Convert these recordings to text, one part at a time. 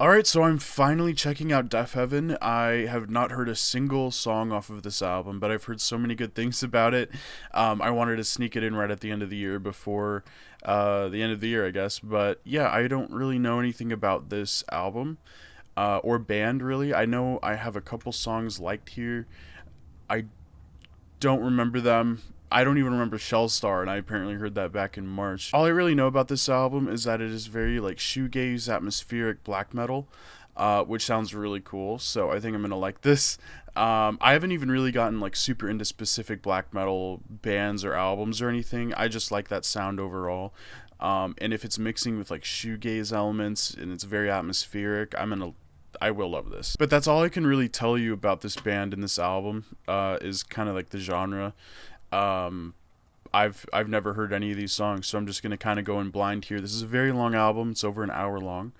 Alright, so I'm finally checking out Deafheaven. I have not heard a single song off of this album, but I've heard so many good things about it. I wanted to sneak it in right at the end of the year before the end of the year, I guess. But yeah, I don't really know anything about this album or band, really. I know I have a couple songs liked here. I don't remember them. I don't even remember Shellstar, and I apparently heard that back in March. All I really know about this album is that it is very like shoegaze, atmospheric black metal, which sounds really cool. So I think I'm gonna like this. I haven't even really gotten like super into specific black metal bands or albums or anything. I just like that sound overall. And if it's mixing with like shoegaze elements and it's very atmospheric, I will love this. But that's all I can really tell you about this band and this album. Is kind of like the genre. Um, I've never heard any of these songs, so I'm just gonna kind of go in blind here. This is a very long album; it's over an hour long.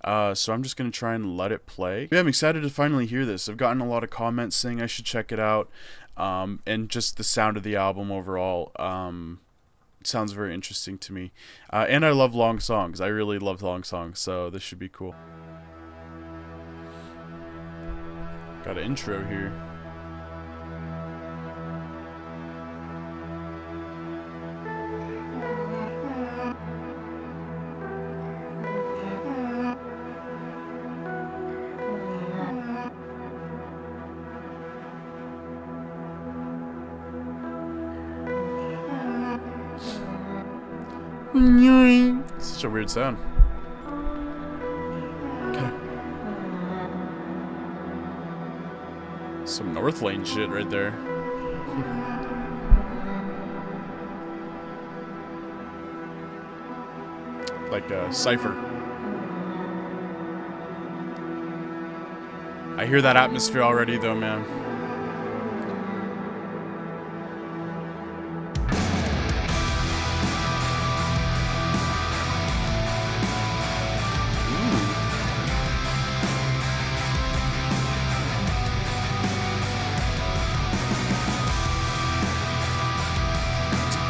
So I'm just gonna try and let it play. Yeah, I'm excited to finally hear this. I've gotten a lot of comments saying I should check it out, and just the sound of the album overall. Sounds very interesting to me, and I love long songs. I really love long songs, so this should be cool. Got an intro here. Such a weird sound. Okay. Some North Lane shit right there. Like a cipher. I hear that atmosphere already though, man.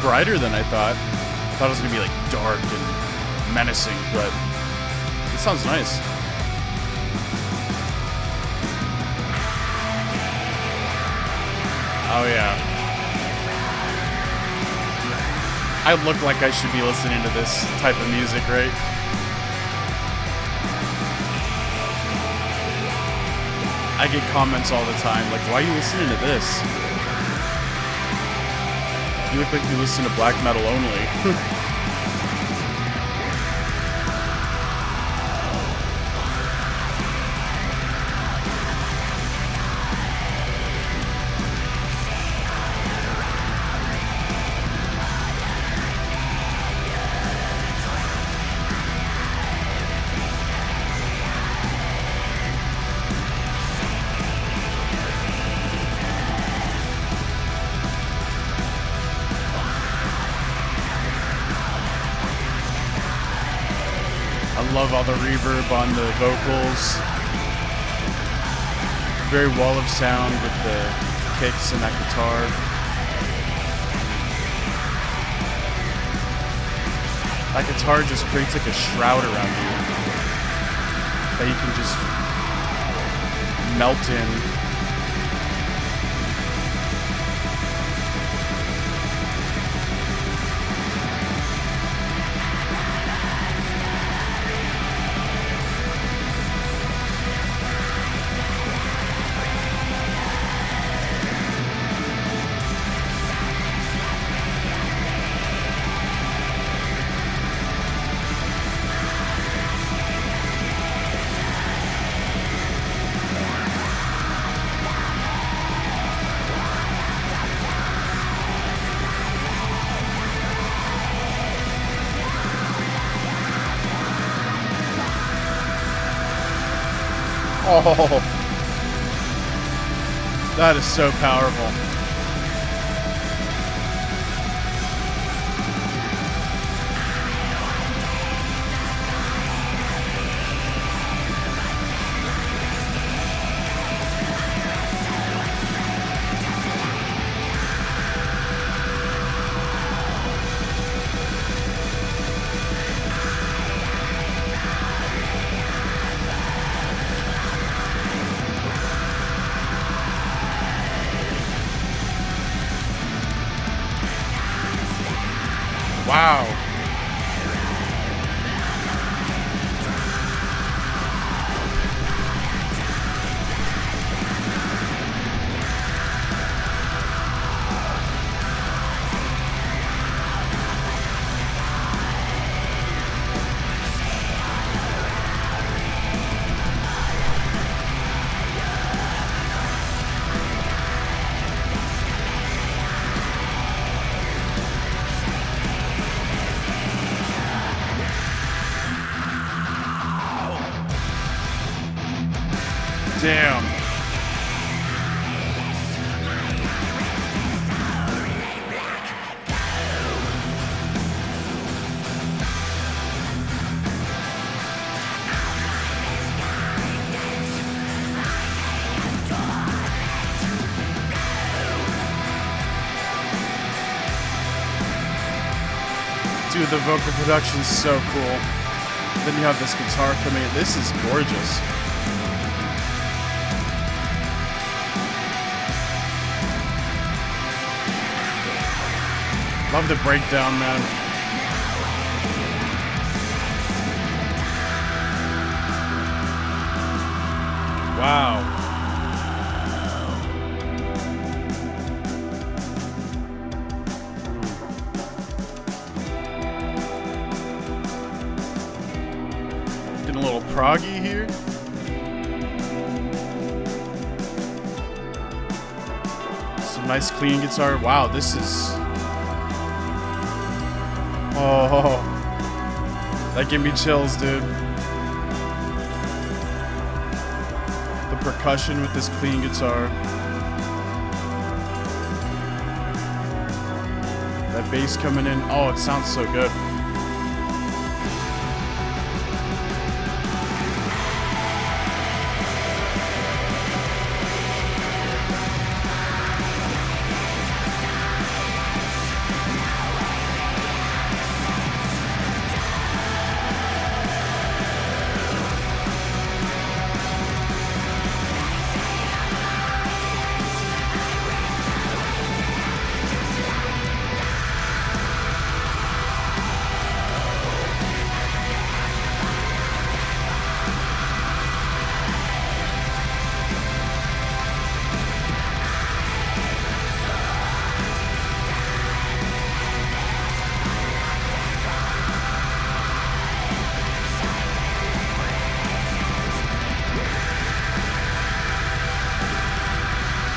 Brighter than I thought. I thought it was gonna be like dark and menacing, but it sounds nice. Oh yeah. I look like I should be listening to this type of music, right? I get comments all the time like, why are you listening to this? You look like you listen to black metal only. I love all the reverb on the vocals. Very wall of sound with the kicks and that guitar. That guitar just creates like a shroud around you that you can just melt in. Oh, that is so powerful. Damn. Dude, the vocal production's so cool. Then you have this guitar coming in. This is gorgeous. Love the breakdown, man. Wow. Getting a little proggy here. Some nice clean guitar. Wow, this is... Oh, that gave me chills, dude. The percussion with this clean guitar. That bass coming in. Oh, it sounds so good.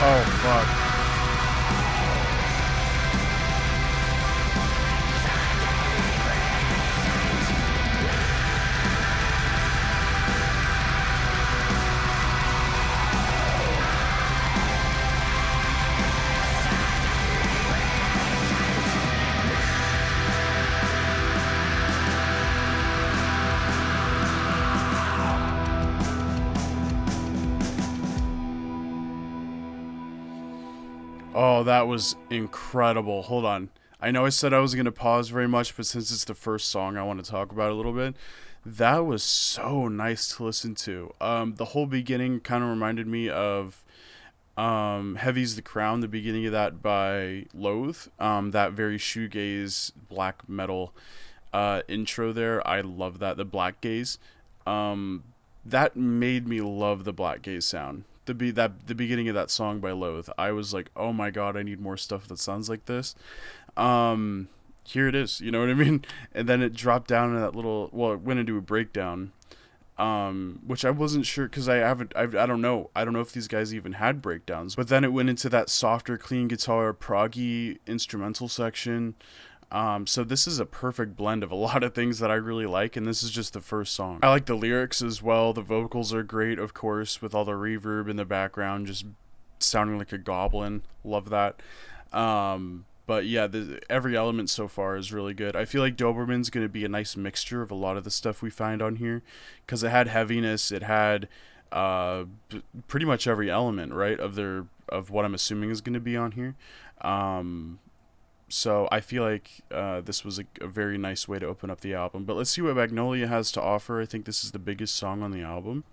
Oh, fuck. Oh, that was incredible. Hold on. I know I said I was going to pause very much, but since it's the first song, I want to talk about it a little bit. That was so nice to listen to. The whole beginning kind of reminded me of Heavy's the Crown, the beginning of that by Loathe. That very shoegaze black metal intro there. I love that. The black gaze. That made me love the black gaze sound. The beginning of that song by Loathe, I was like, oh my god, I need more stuff that sounds like this. Here it is, you know what I mean? And then it dropped down in that little, well, it went into a breakdown, which I wasn't sure, because I don't know if these guys even had breakdowns. But then it went into that softer, clean guitar, proggy instrumental section. So this is a perfect blend of a lot of things that I really like, and this is just the first song. I like the lyrics as well. The vocals are great, of course, with all the reverb in the background, just sounding like a goblin. Love that. But yeah, every element so far is really good. I feel like Doberman's going to be a nice mixture of a lot of the stuff we find on here, because it had heaviness, it had pretty much every element, right, of what I'm assuming is going to be on here. So I feel like this was a very nice way to open up the album. But let's see what Magnolia has to offer. I think this is the biggest song on the album.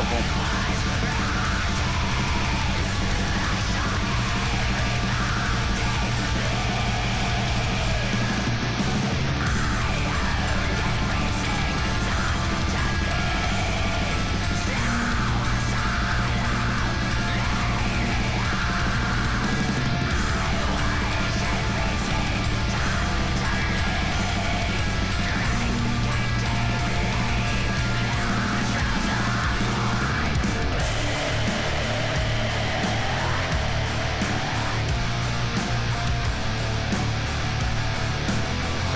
powerful.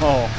Oh.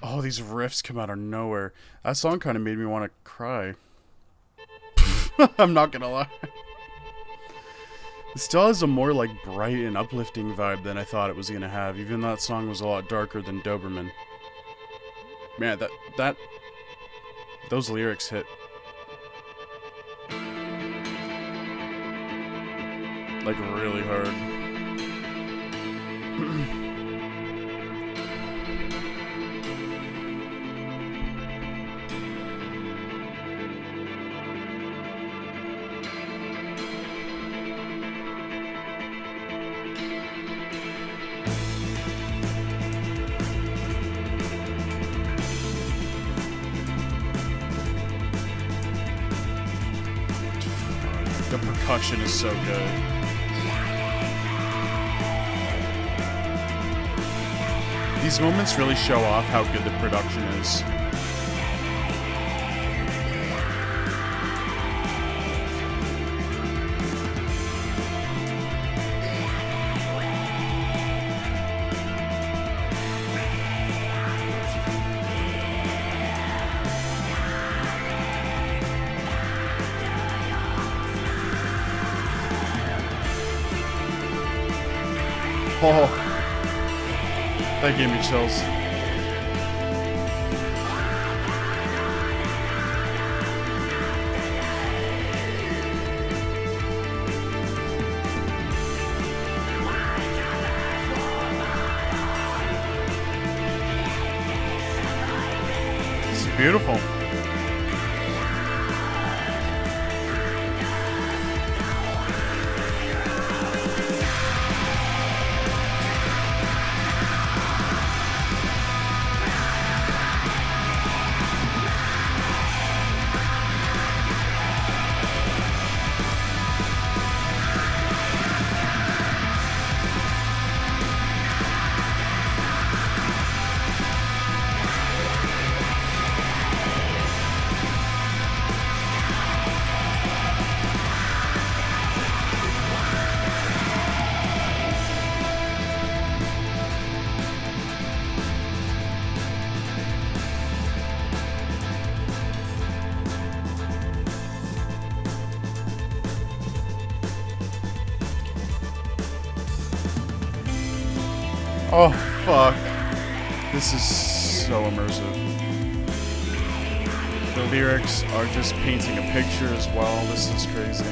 Oh, these riffs come out of nowhere. That song kind of made me want to cry. I'm not gonna lie. It still has a more like bright and uplifting vibe than I thought it was gonna have, even though that song was a lot darker than Doberman. Man, those lyrics hit like really hard. The percussion is so good. These moments really show off how good the production is. Oh, that gave me chills. It's beautiful. Oh, fuck. This is so immersive. The lyrics are just painting a picture as well. This is crazy.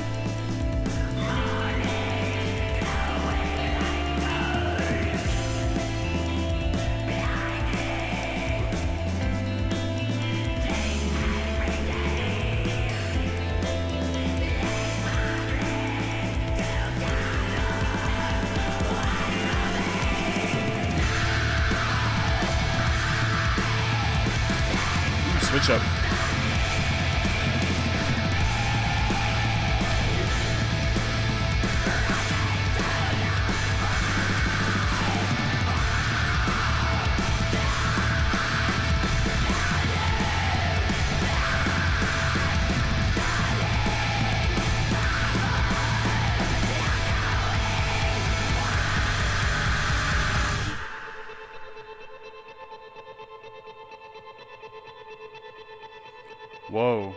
Switch up. Whoa.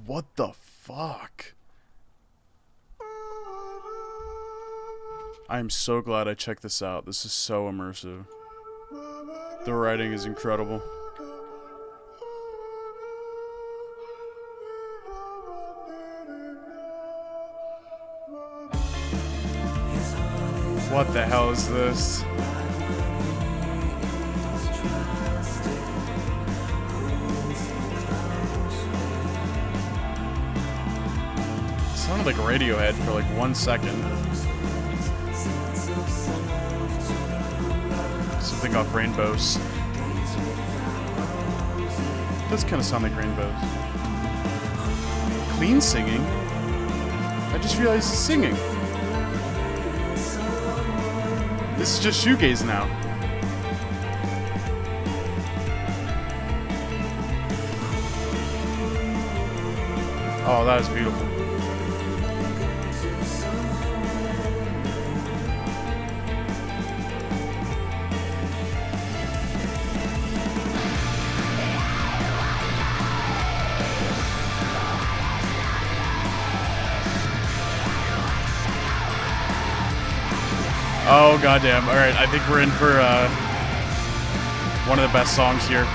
What the fuck? I'm so glad I checked this out. This is so immersive. The writing is incredible. What the hell is this? Sounded like Radiohead for like 1 second. Something off Rainbows. Does kind of sound like Rainbows. Clean singing? I just realized he's singing. This is just shoegaze now. Oh, that is beautiful. Oh, goddamn. Alright, I think we're in for one of the best songs here.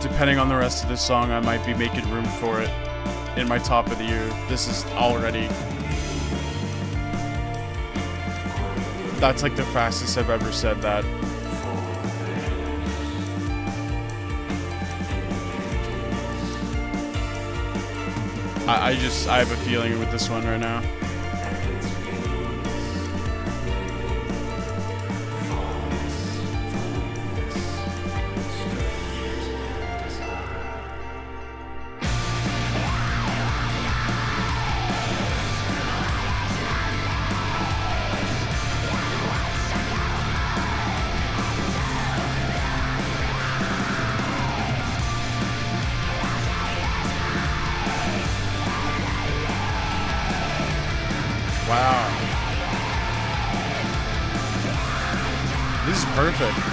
Depending on the rest of this song, I might be making room for it. in my top of the year. This is already... That's like the fastest I've ever said that. I have a feeling with this one right now. Wow. This is perfect.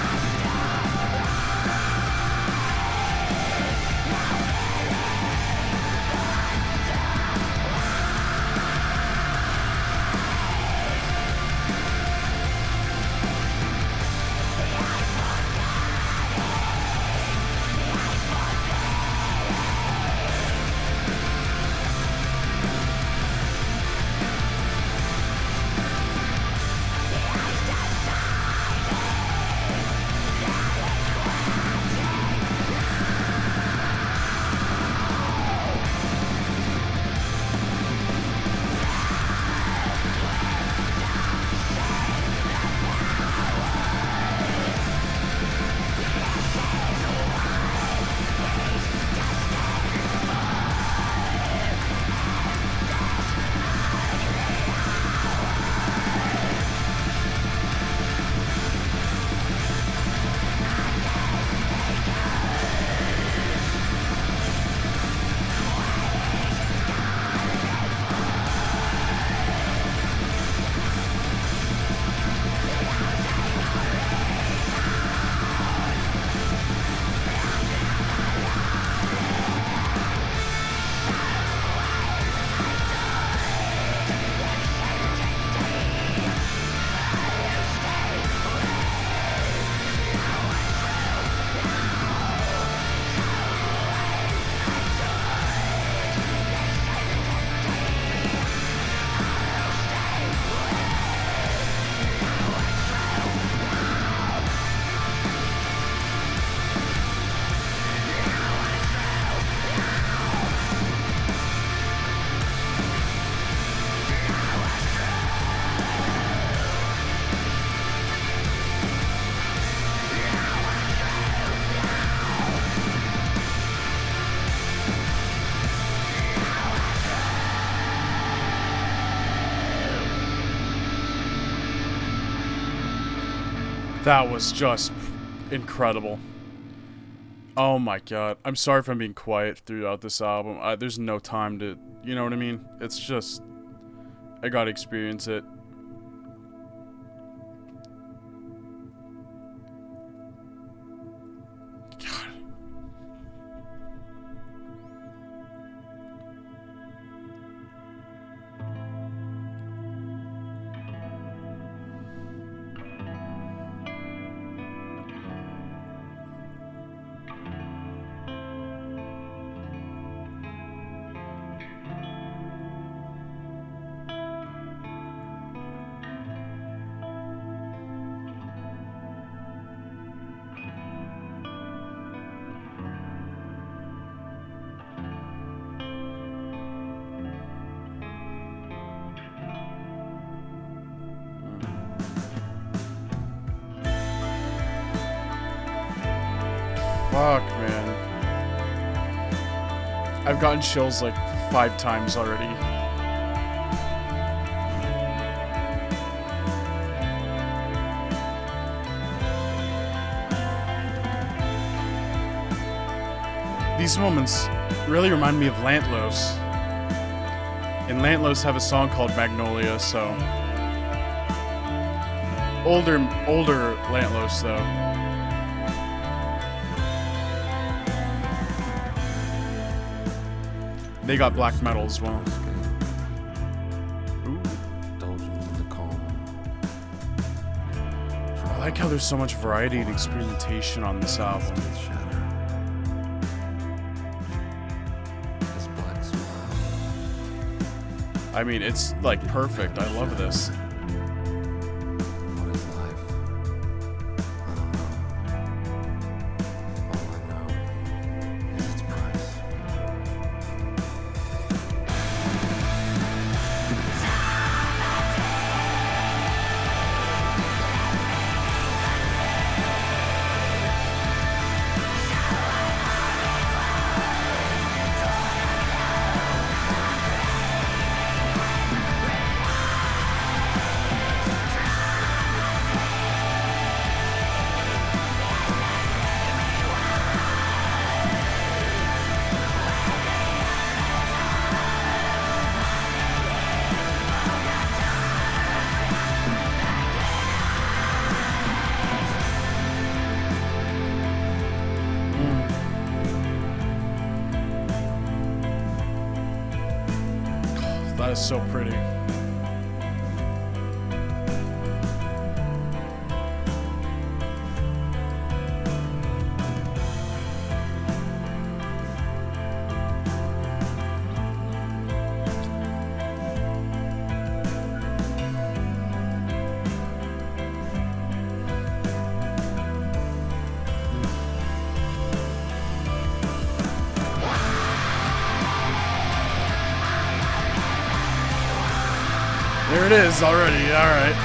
That was just incredible. Oh my god. I'm sorry if I'm being quiet throughout this album. There's no time to... You know what I mean? It's just... I gotta experience it. God. Fuck, man. I've gotten chills like 5 times already. These moments really remind me of Lantlos. And Lantlos have a song called Magnolia, so... Older Lantlos, though. They got black metal as well. Ooh. I like how there's so much variety and experimentation on this album. I mean, it's like perfect. I love this. What is life? I don't know. All I know is its price. That is so pretty. There it is already. All right.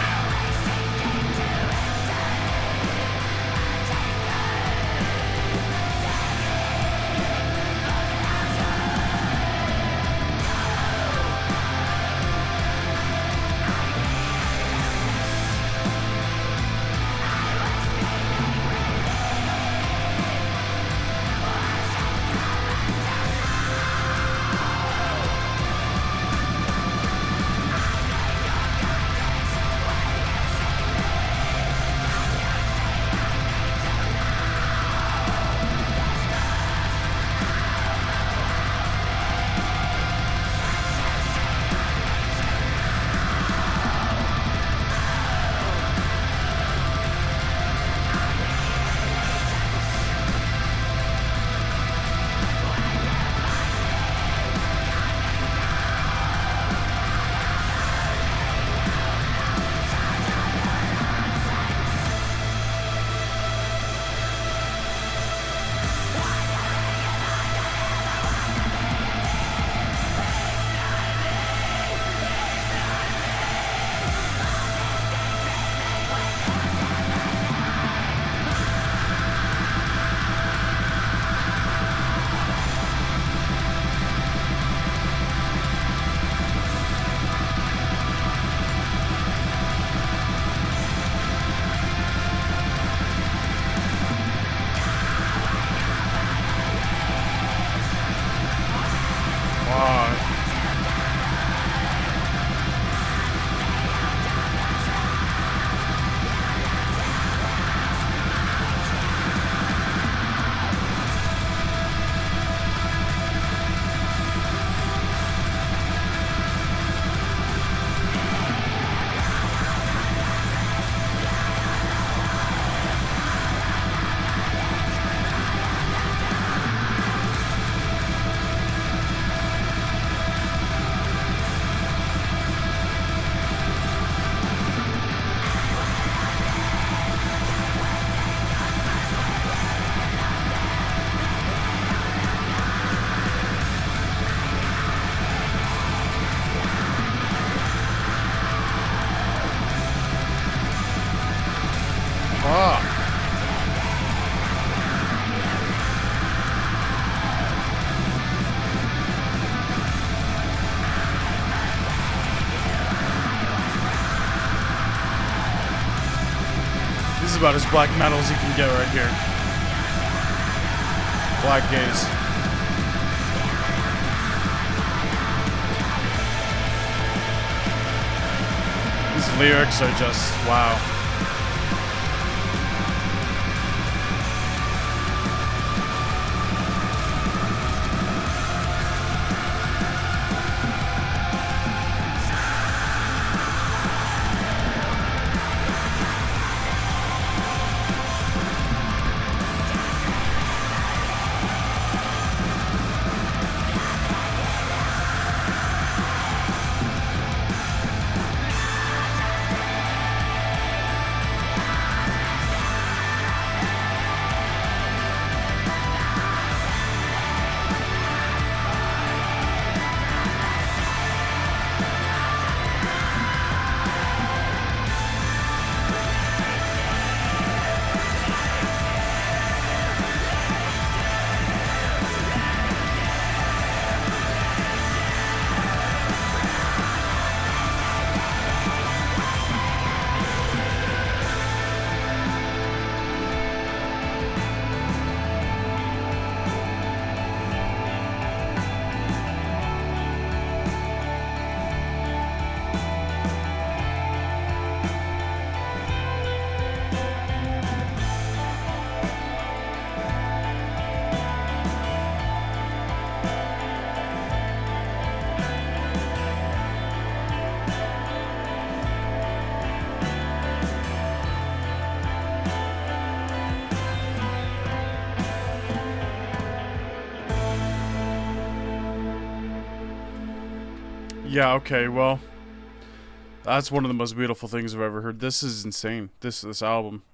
This is about as black metal as you can get right here. Black gaze. These lyrics are just wow. Yeah, okay, well, that's one of the most beautiful things I've ever heard. This is insane. This album.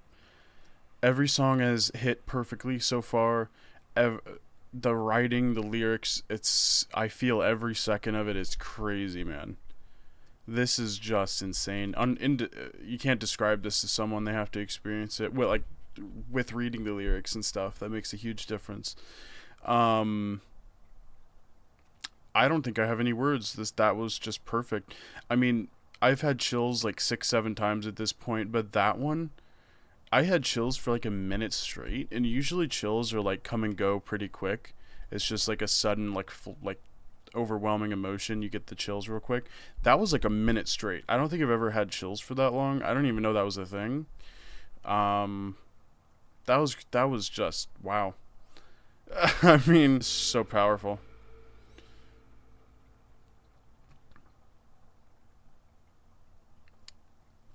Every song has hit perfectly so far. The writing, the lyrics, I feel every second of it is crazy, man. This is just insane. You can't describe this to someone; they have to experience it. Well, like with reading the lyrics and stuff, that makes a huge difference. Um, I don't think I have any words. That was just perfect. I mean, I've had chills like 6, 7 times at this point, but that one, I had chills for like a minute straight, and usually chills are like come and go pretty quick. It's just like a sudden like overwhelming emotion. You get the chills real quick. That was like a minute straight. I don't think I've ever had chills for that long. I don't even know that was a thing. Um, that was just wow. I mean, so powerful.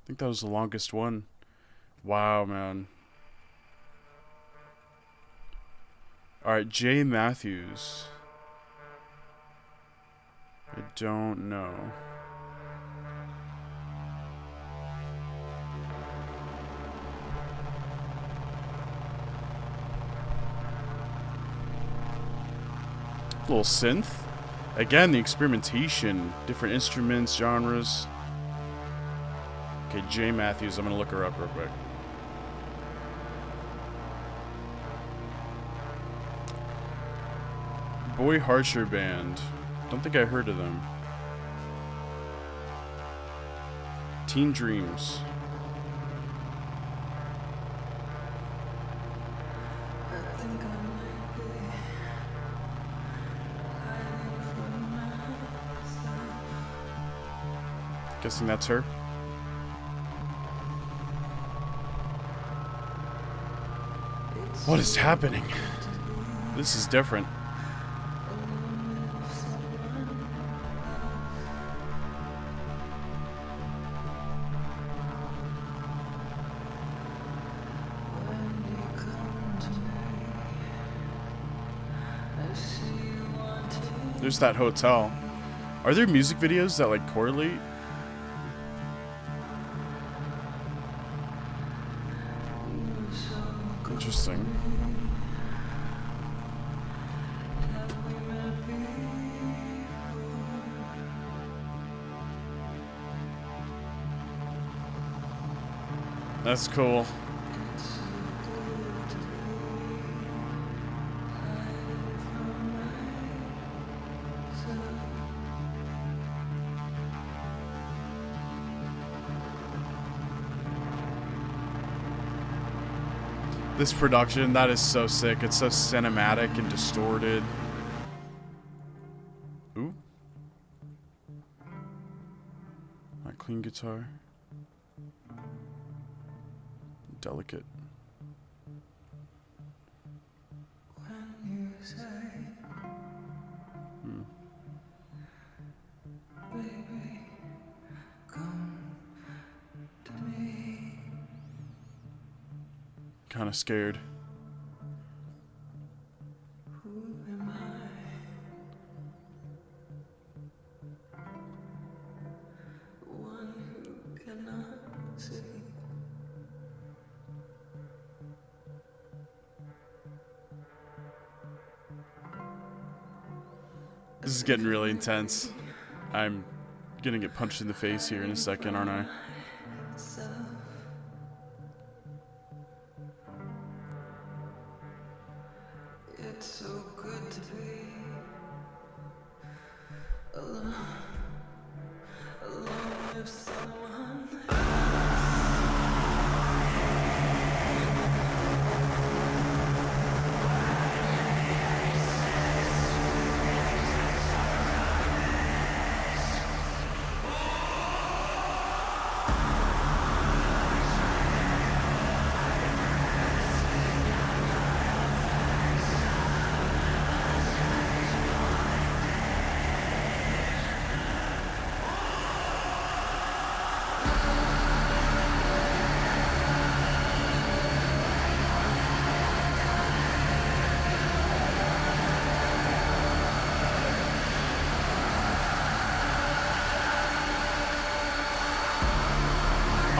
I think that was the longest one. Wow, man. All right, Jay Matthews. I don't know. A little synth. Again, the experimentation, different instruments, genres. Okay, Jay Matthews. I'm gonna look her up real quick. Boy Harsher Band. Don't think I heard of them. Teen Dreams. Guessing that's her. What is happening? This is different. There's that hotel. Are there music videos that like correlate? Interesting. That's cool. This production, that is so sick. It's so cinematic and distorted. Ooh. My clean guitar. Delicate. Kind of scared. This is getting really intense. I'm gonna get punched in the face here in a second, aren't I?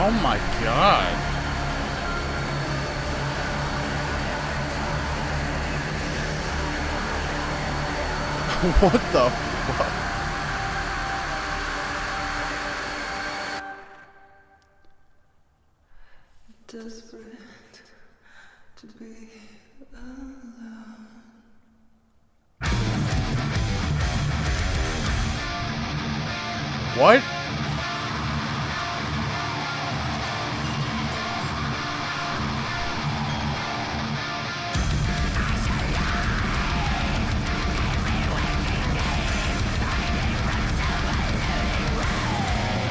Oh my god. What the fuck? Desperate to be alone. What?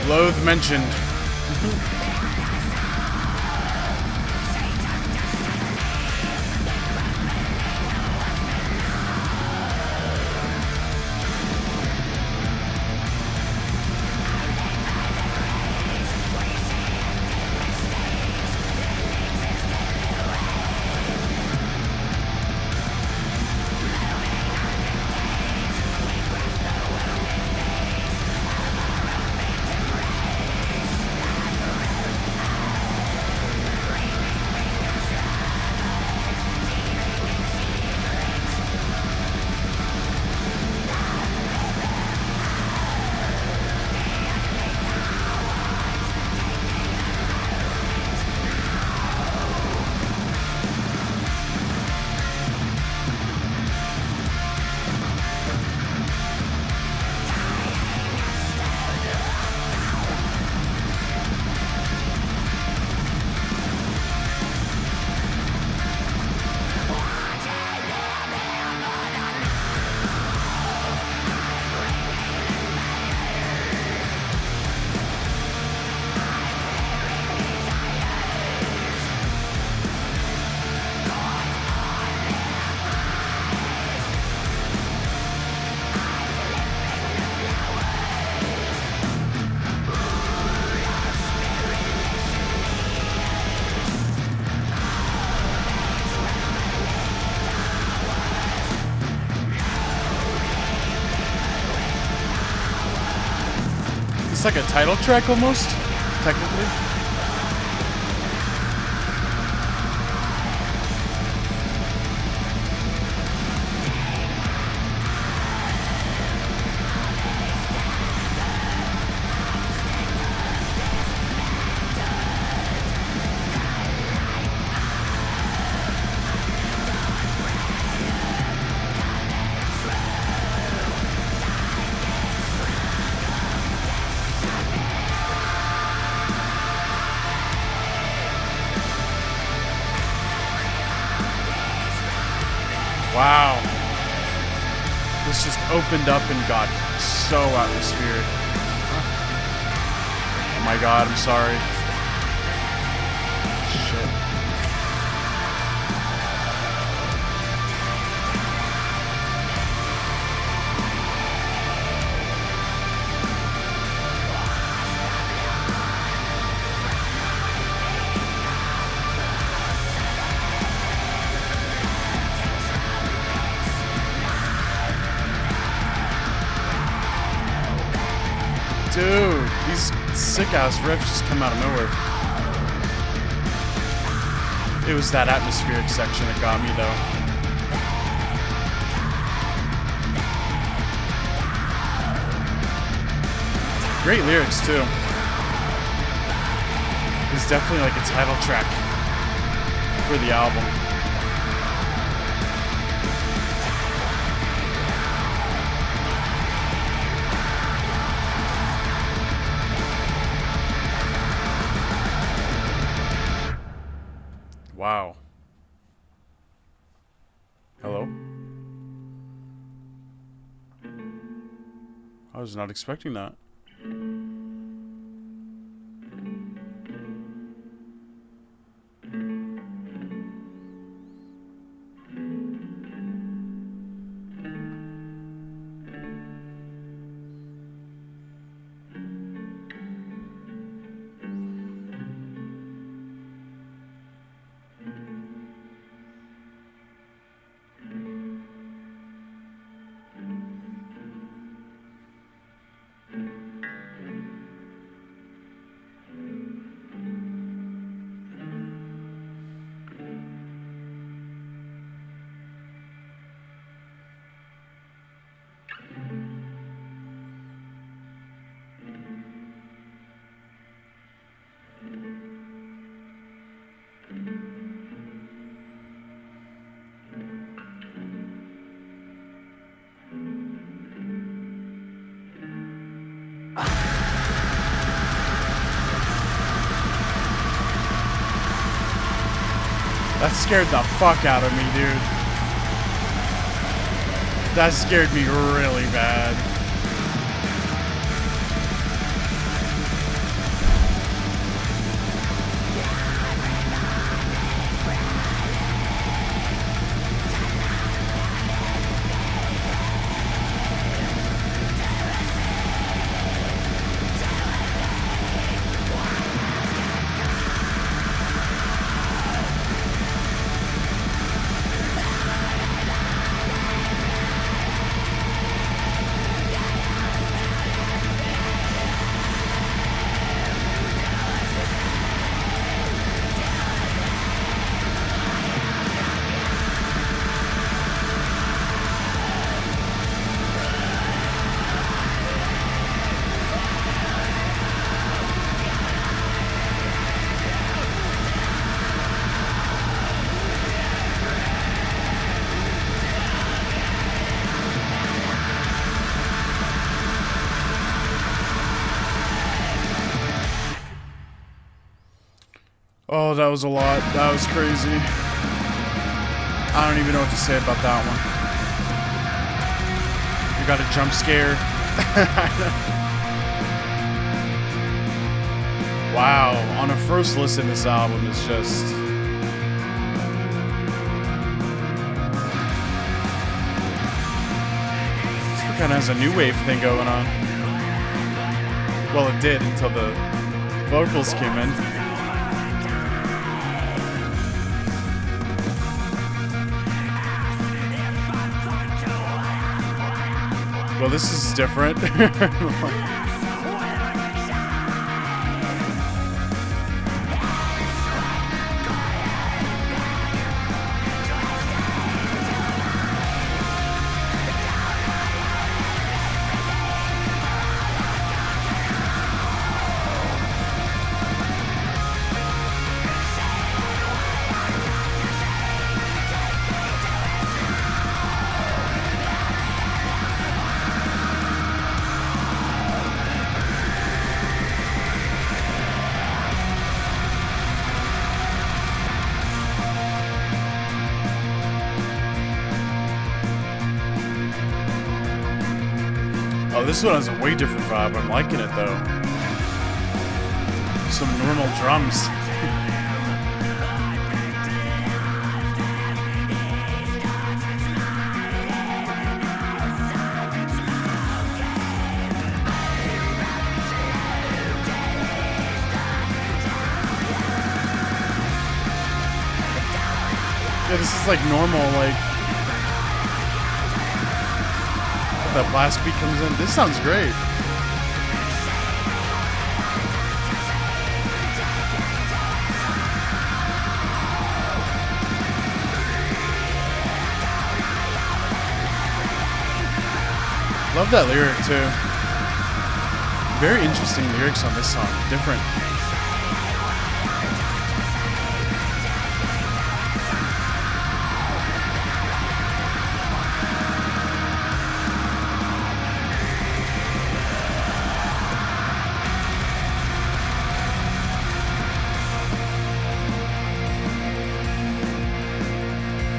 Loathe mentioned. It's like a title track almost, technically. Wow. This just opened up and got so atmospheric. Oh my god, I'm sorry. Shit. Dude, these sick-ass riffs just come out of nowhere. It was that atmospheric section that got me, though. Great lyrics, too. It's definitely like a title track for the album. Wow. Hello? I was not expecting that. That scared the fuck out of me, dude. That scared me really bad. Oh, that was a lot. That was crazy. I don't even know what to say about that one. You got a jump scare. Wow. On a first listen, this album is just... This kind of has a new wave thing going on. Well, it did until the vocals came in. Well, this is different. Oh, this one has a way different vibe. I'm liking it though. Some normal drums. Yeah, this is like normal, like that blast beat comes in. This sounds great. Love that lyric too. Very interesting lyrics on this song. Different.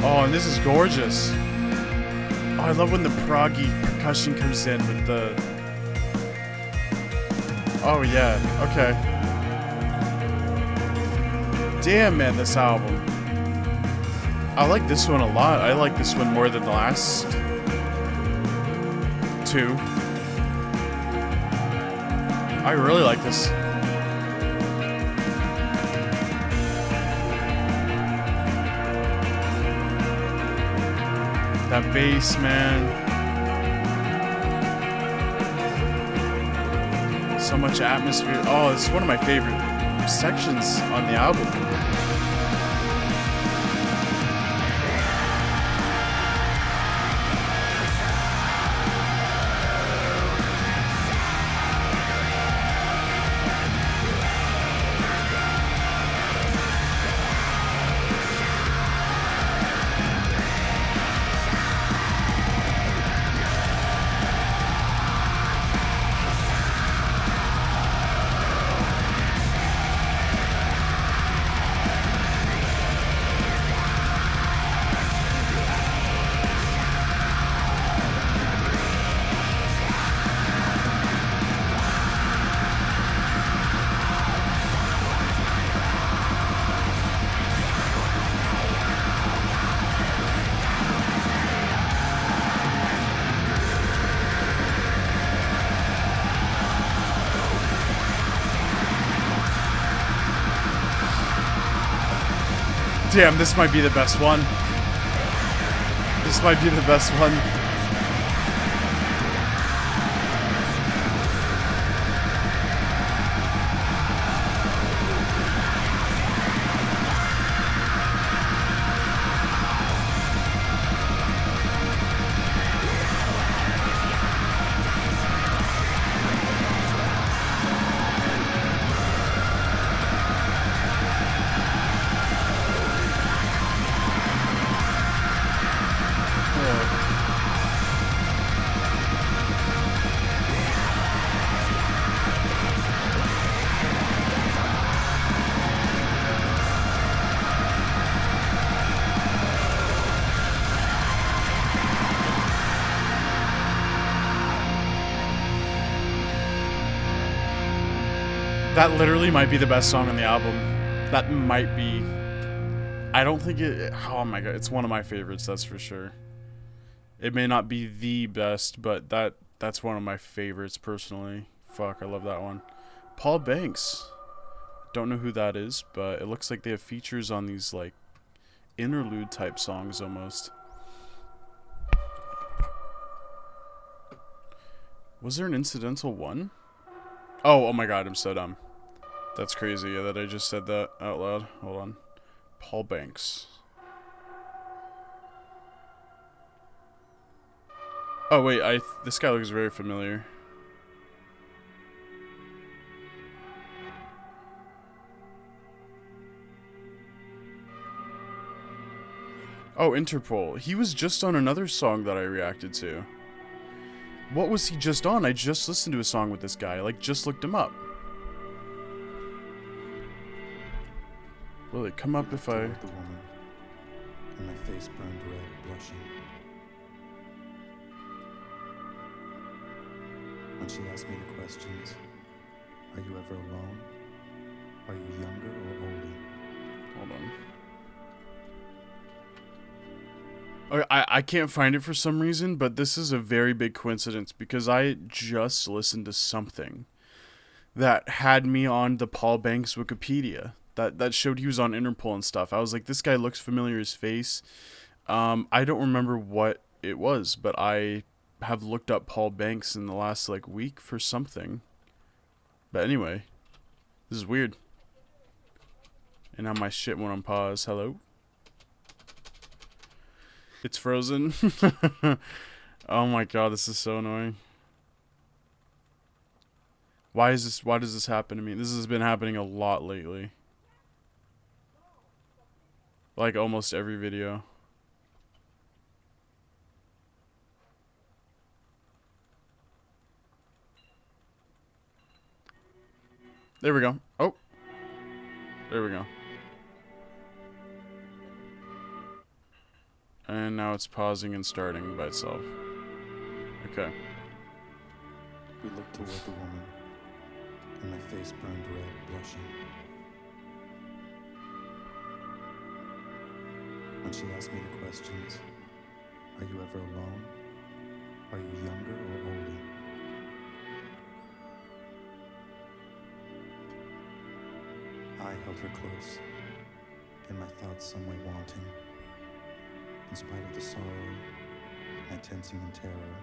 Oh, and this is gorgeous. Oh, I love when the proggy percussion comes in with the... Oh, yeah. Okay. Damn, man, this album. I like this one a lot. I like this one more than the last two. I really like this. That bass, man. So much atmosphere. Oh, this is one of my favorite sections on the album. Damn, this might be the best one. This might be the best one. That literally might be the best song on the album. That might be. I don't think it. Oh my god, it's one of my favorites. That's for sure. It may not be the best, but that's one of my favorites personally. Fuck, I love that one. Paul Banks. Don't know who that is, but it looks like they have features on these like interlude type songs almost. Was there an incidental one? Oh my god, I'm so dumb. That's crazy that I just said that out loud. Hold on. Paul Banks. Oh wait, this guy looks very familiar. Oh, Interpol. He was just on another song that I reacted to. What was he just on? I just listened to a song with this guy. I, like, just looked him up. Will it come up if I... The woman, and my face burned red, blushing. When she asked me the questions, are you ever alone? Are you younger or older? Hold on. Okay, I can't find it for some reason, but this is a very big coincidence because I just listened to something that had me on the Paul Banks Wikipedia. That showed he was on Interpol and stuff. I was like, this guy looks familiar, his face. I don't remember what it was, but I have looked up Paul Banks in the last like week for something. But anyway, this is weird. And now my shit went on pause. Hello? It's frozen. Oh my god, this is so annoying. Why does this happen to me? This has been happening a lot lately. Like almost every video. There we go. Oh. There we go. And now it's pausing and starting by itself. Okay. We looked toward the woman, and my face burned red, blushing. When she asked me the questions, are you ever alone? Are you younger or older? I held her close, in my thoughts some way wanting. In spite of the sorrow, my tensing and terror.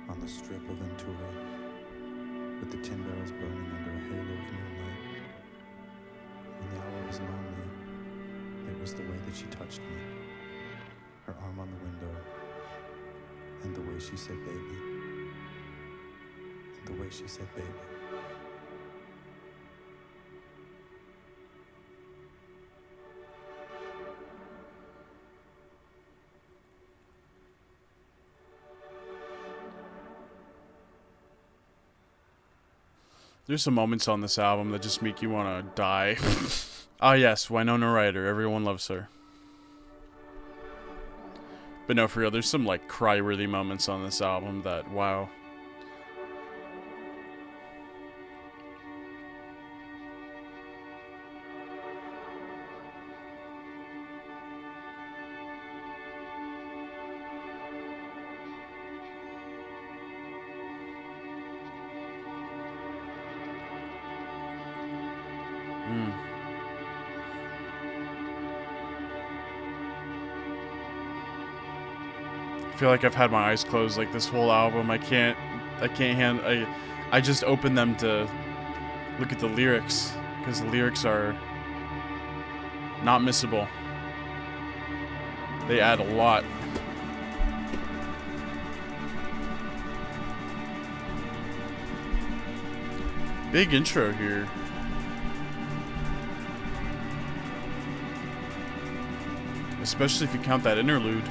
On the strip of Ventura, with the tin barrels burning under a halo of moonlight. When the hour was lonely, it was the way that she touched me. Her arm on the window, and the way she said baby. And the way she said baby. There's some moments on this album that just make you want to die. Ah yes, Winona Ryder. Everyone loves her. But no, for real, there's some like cry-worthy moments on this album that, wow. feel like I've had my eyes closed like this whole album. I can't I just open them to look at the lyrics, because the lyrics are not missable. They add a lot. Big intro here. Especially if you count that interlude.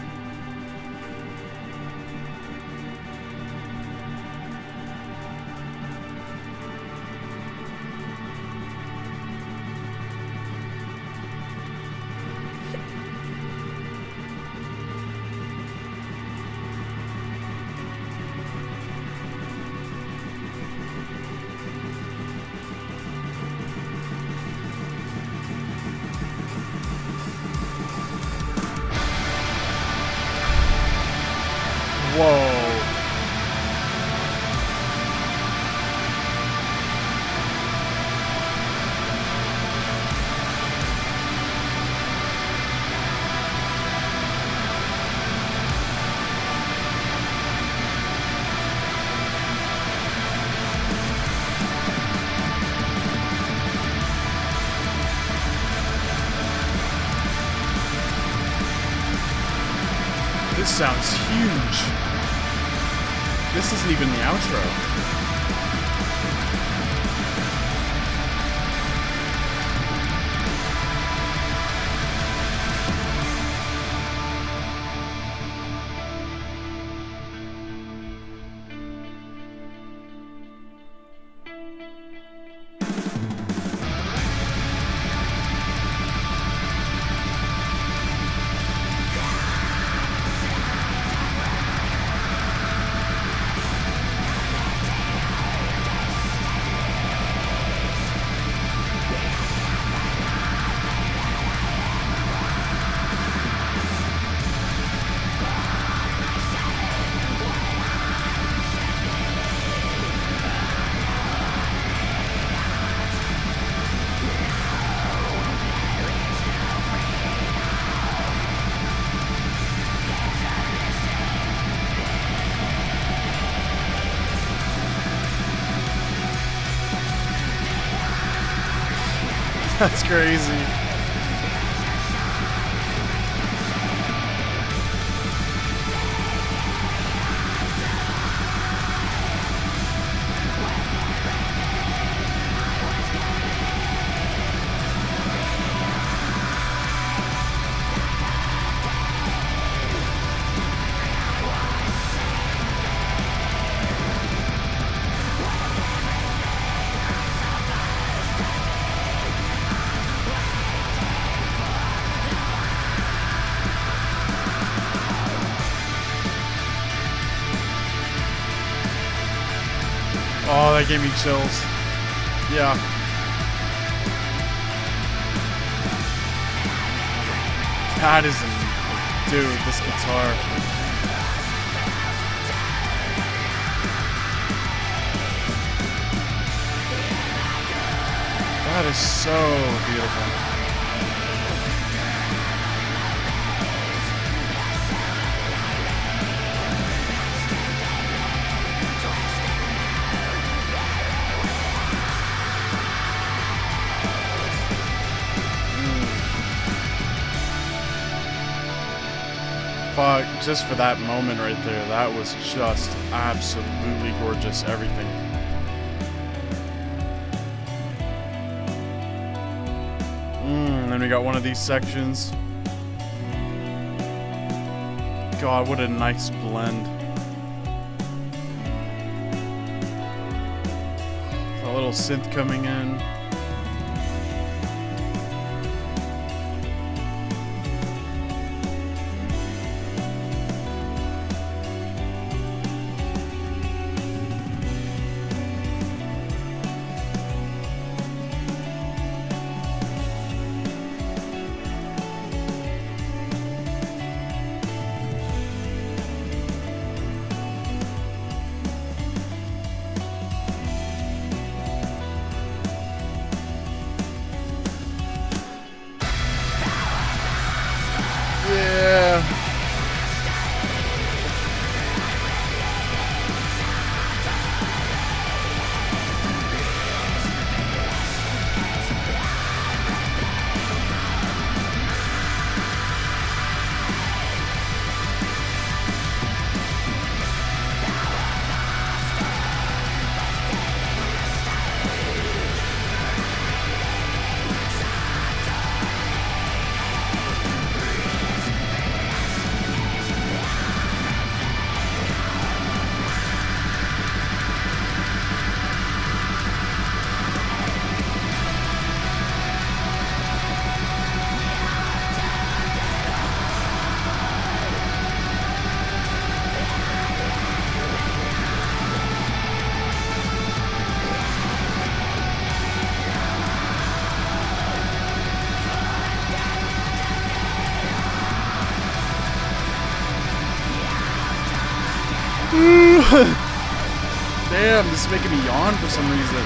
Whoa. This sounds huge. This isn't even the outro. That's crazy. Oh, that gave me chills. Yeah. That is, dude, this guitar. That is so beautiful. Just for that moment right there, that was just absolutely gorgeous, everything. Then we got one of these sections. God, what a nice blend. A little synth coming in. Damn, this is making me yawn for some reason.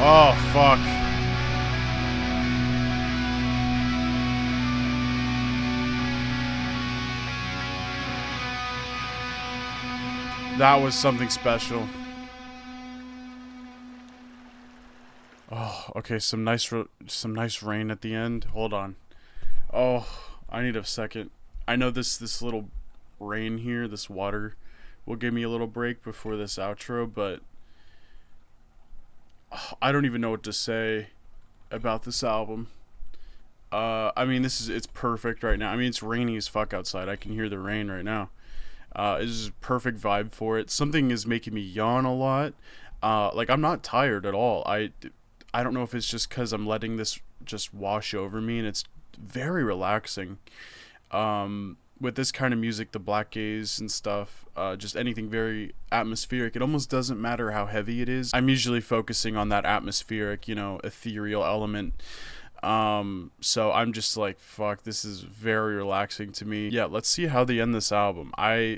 Oh, fuck. That was something special. Oh, okay, some nice rain at the end. Hold on. Oh, I need a second. I know this little rain here, this water will give me a little break before this outro, but I don't even know what to say about this album. I mean, it's perfect right now. I mean, it's rainy as fuck outside. I can hear the rain right now. It's just a perfect vibe for it. Something is making me yawn a lot. Like, I'm not tired at all. I don't know if it's just because I'm letting this just wash over me, and it's very relaxing. With this kind of music, the black gaze and stuff, just anything very atmospheric, it almost doesn't matter how heavy it is. I'm usually focusing on that atmospheric, ethereal element. So I'm just like, fuck, this is very relaxing to me. Yeah, let's see how they end this album.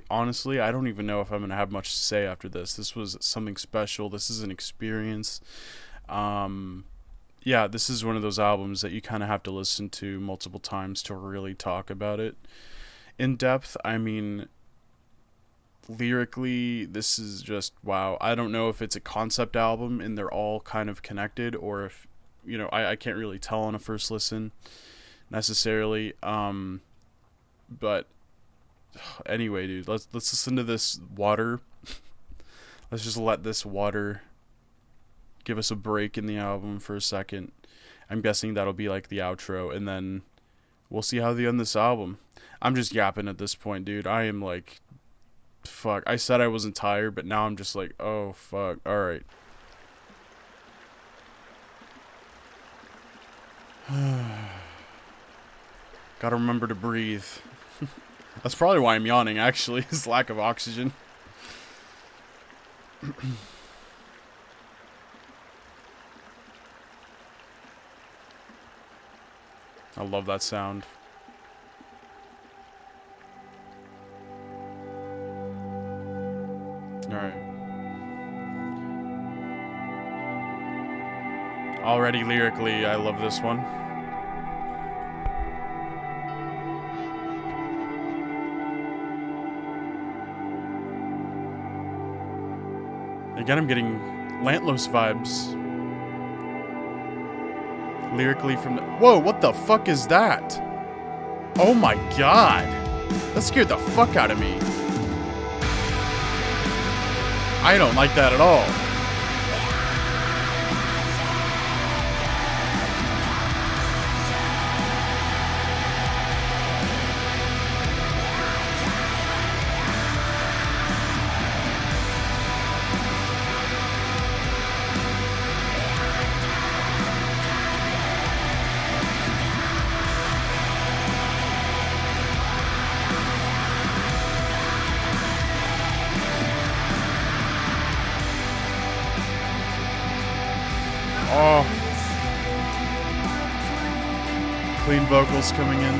Honestly, I don't even know if I'm gonna have much to say after this. This was something special. This is an experience. Yeah, this is one of those albums that you kind of have to listen to multiple times to really talk about it in depth. I mean, lyrically, this is just wow. I don't know if it's a concept album and they're all kind of connected, or if I can't really tell on a first listen necessarily. But anyway, dude, let's listen to this water. Let's just let this water give us a break in the album for a second. I'm guessing that'll be like the outro, and then we'll see how they end this album. I'm just yapping at this point, dude. I am like, fuck. I said I wasn't tired, but now I'm just like, oh, fuck. Alright. Gotta remember to breathe. That's probably why I'm yawning, actually, is lack of oxygen. I love that sound. Alright. Already lyrically, I love this one. Again, I'm getting Lantlos vibes. Lyrically from the... Whoa, what the fuck is that? Oh my god. That scared the fuck out of me. I don't like that at all. Oh. Clean vocals coming in.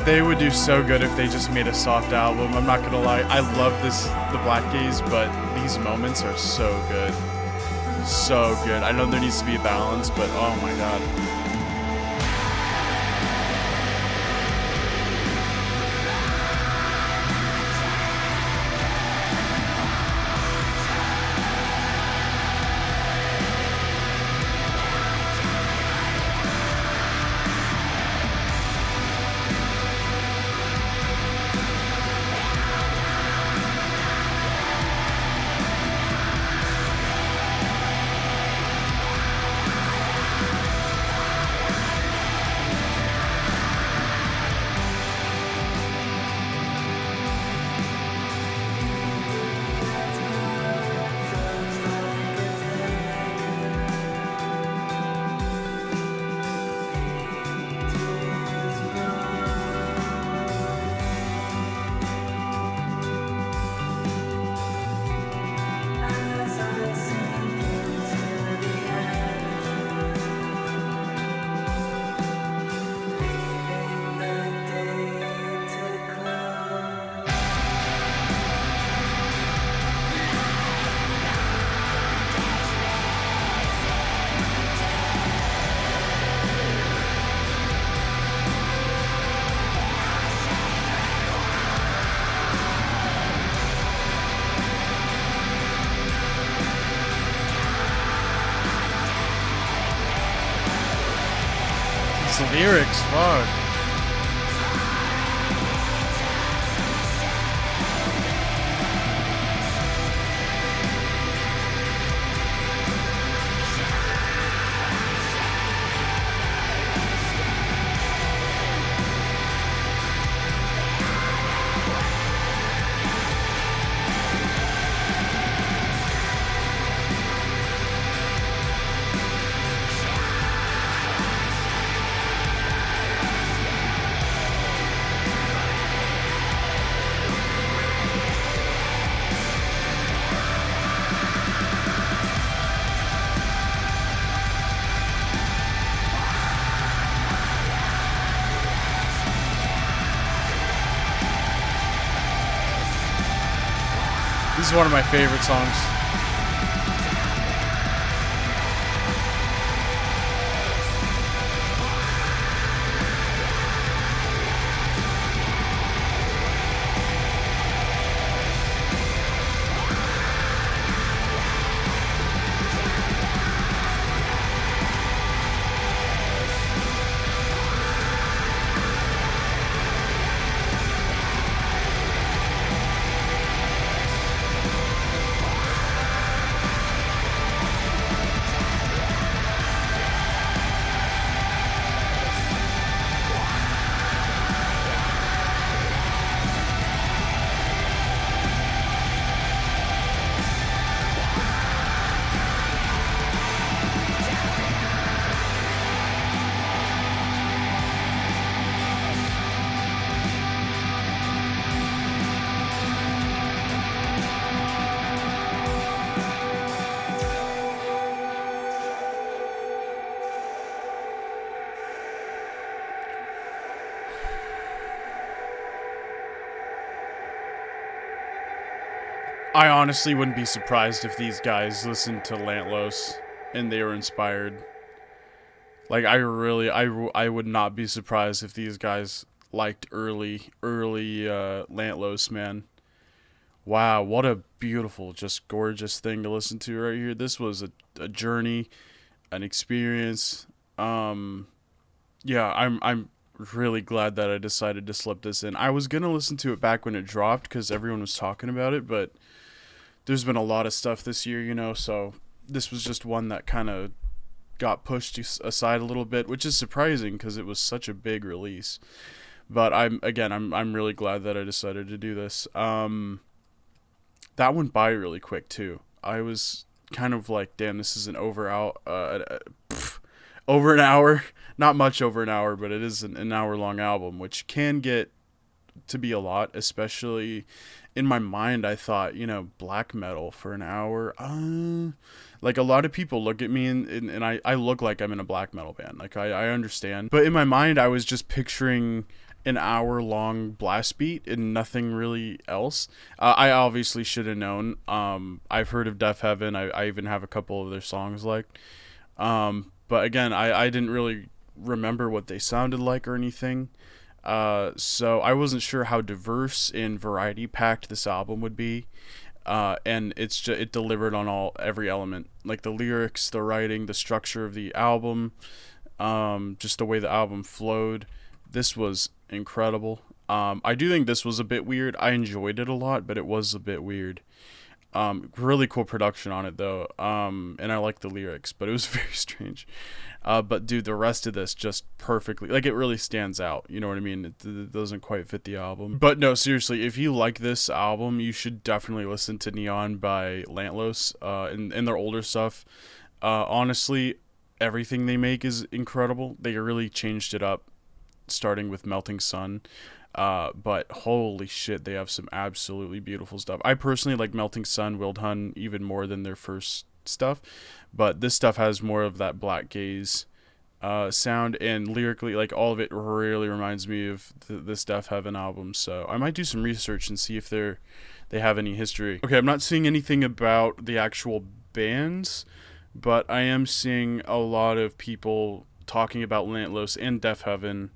They would do so good if they just made a soft album. I'm not gonna lie. I love the Black Gaze, but these moments are so good. So good. I know there needs to be a balance, but oh my god. It's the lyrics, fuck. This is one of my favorite songs. I honestly wouldn't be surprised if these guys listened to Lantlos and they were inspired. Like, I would not be surprised if these guys liked early Lantlos, man. Wow, what a beautiful, just gorgeous thing to listen to right here. This was a journey, an experience. Yeah, I'm really glad that I decided to slip this in. I was gonna listen to it back when it dropped because everyone was talking about it, but there's been a lot of stuff this year, you know, so this was just one that kind of got pushed aside a little bit, which is surprising because it was such a big release. But I'm really glad that I decided to do this. That went by really quick too. I was kind of like, damn, this is over an hour. Not much over an hour, but it is an hour long album, which can get to be a lot, especially in my mind. I thought, you know, black metal for an hour. Like, a lot of people look at me and I look like I'm in a black metal band. Like, I understand. But in my mind, I was just picturing an hour long blast beat and nothing really else. I obviously should have known. I've heard of Deafheaven. I even have a couple of their songs liked. But again, I didn't really remember what they sounded like or anything. So I wasn't sure how diverse and variety packed this album would be. And it delivered on every element, like the lyrics, the writing, the structure of the album, just the way the album flowed. This was incredible. I do think this was a bit weird. I enjoyed it a lot, but it was a bit weird. Really cool production on it though. And I like the lyrics, but it was very strange. But dude, the rest of this just perfectly, like, it really stands out. You know what I mean? It doesn't quite fit the album. But no, seriously, if you like this album, you should definitely listen to Neon by Lantlos, and their older stuff. Honestly, everything they make is incredible. They really changed it up, starting with Melting Sun. But holy shit, they have some absolutely beautiful stuff. I personally like Melting Sun, Wildhun even more than their first stuff, but this stuff has more of that black gaze sound, and lyrically, like, all of it really reminds me of this Deafheaven album. So I might do some research and see if they have any history. Okay, I'm not seeing anything about the actual bands, but I am seeing a lot of people talking about Lantlos and Deafheaven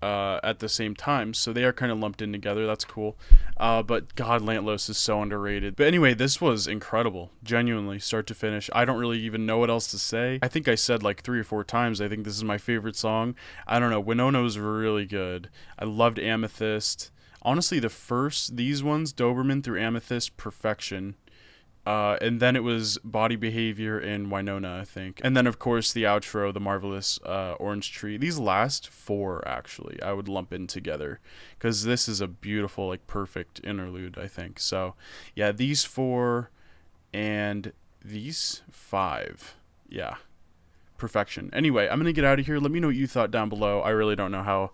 at the same time, so they are kind of lumped in together. That's cool. But God, Lantlos is so underrated. But anyway, this was incredible, genuinely, start to finish. I don't really even know what else to say. I think I said like 3 or 4 times, I think this is my favorite song. I don't know, Winona was really good. I loved Amethyst. Honestly, these ones, Doberman through Amethyst, perfection. And then it was Body Behavior and Winona, I think. And then, of course, the outro, The Marvelous Orange Tree. These last 4, actually, I would lump in together. Because this is a beautiful, like, perfect interlude, I think. So, yeah, these 4 and these 5. Yeah. Perfection. Anyway, I'm going to get out of here. Let me know what you thought down below. I really don't know how...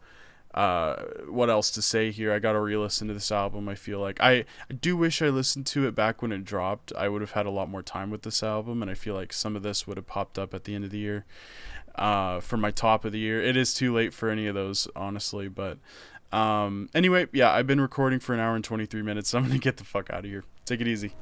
what else to say here. I gotta re-listen to this album. I feel like I do wish I listened to it back when it dropped. I would have had a lot more time with this album, and I feel like some of this would have popped up at the end of the year for my top of the year. It is too late for any of those, honestly, but anyway, yeah, I've been recording for 1 hour and 23 minutes, so I'm gonna get the fuck out of here. Take it easy.